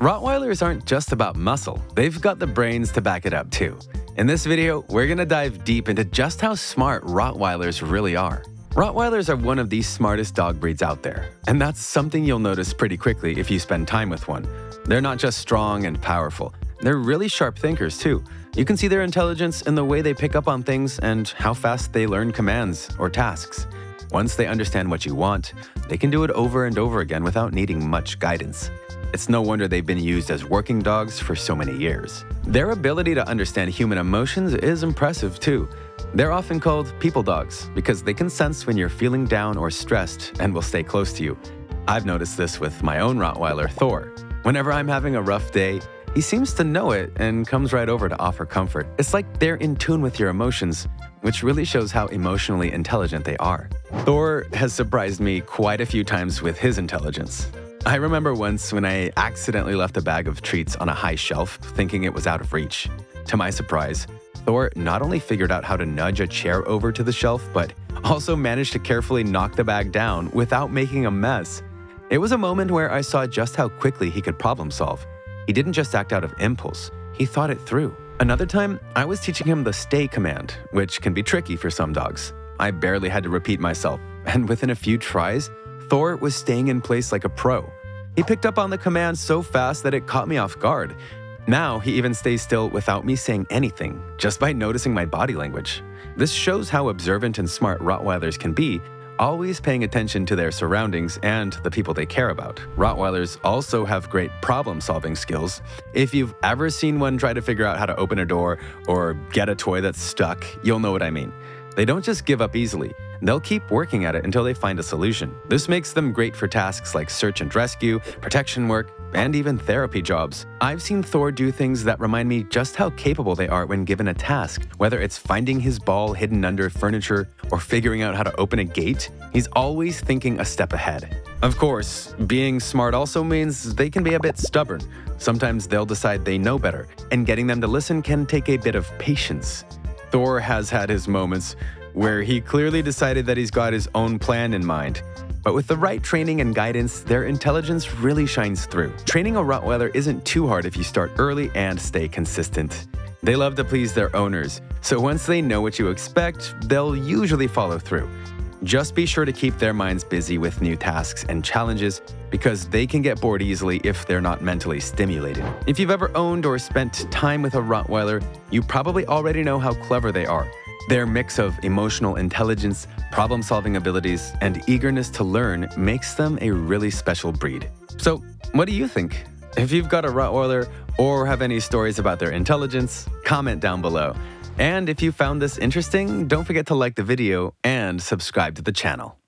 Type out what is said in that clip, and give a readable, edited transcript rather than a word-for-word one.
Rottweilers aren't just about muscle, they've got the brains to back it up too. In this video, we're gonna dive deep into just how smart Rottweilers really are. Rottweilers are one of the smartest dog breeds out there, and that's something you'll notice pretty quickly if you spend time with one. They're not just strong and powerful, they're really sharp thinkers too. You can see their intelligence in the way they pick up on things and how fast they learn commands or tasks. Once they understand what you want, they can do it over and over again without needing much guidance. It's no wonder they've been used as working dogs for so many years. Their ability to understand human emotions is impressive too. They're often called people dogs because they can sense when you're feeling down or stressed and will stay close to you. I've noticed this with my own Rottweiler, Thor. Whenever I'm having a rough day, he seems to know it and comes right over to offer comfort. It's like they're in tune with your emotions, which really shows how emotionally intelligent they are. Thor has surprised me quite a few times with his intelligence. I remember once when I accidentally left a bag of treats on a high shelf, thinking it was out of reach. To my surprise, Thor not only figured out how to nudge a chair over to the shelf, but also managed to carefully knock the bag down without making a mess. It was a moment where I saw just how quickly he could problem solve. He didn't just act out of impulse, he thought it through. Another time, I was teaching him the stay command, which can be tricky for some dogs. I barely had to repeat myself, and within a few tries, Thor was staying in place like a pro. He picked up on the command so fast that it caught me off guard. Now, he even stays still without me saying anything, just by noticing my body language. This shows how observant and smart Rottweilers can be, always paying attention to their surroundings and the people they care about. Rottweilers also have great problem-solving skills. If you've ever seen one try to figure out how to open a door or get a toy that's stuck, you'll know what I mean. They don't just give up easily. They'll keep working at it until they find a solution. This makes them great for tasks like search and rescue, protection work, and even therapy jobs. I've seen Thor do things that remind me just how capable they are when given a task. Whether it's finding his ball hidden under furniture or figuring out how to open a gate, he's always thinking a step ahead. Of course, being smart also means they can be a bit stubborn. Sometimes they'll decide they know better, and getting them to listen can take a bit of patience. Thor has had his moments where he clearly decided that he's got his own plan in mind. But with the right training and guidance, their intelligence really shines through. Training a Rottweiler isn't too hard if you start early and stay consistent. They love to please their owners, so once they know what you expect, they'll usually follow through. Just be sure to keep their minds busy with new tasks and challenges because they can get bored easily if they're not mentally stimulated. If you've ever owned or spent time with a Rottweiler, you probably already know how clever they are. Their mix of emotional intelligence, problem-solving abilities, and eagerness to learn makes them a really special breed. So, what do you think? If you've got a Rottweiler or have any stories about their intelligence, comment down below. And if you found this interesting, don't forget to like the video and subscribe to the channel.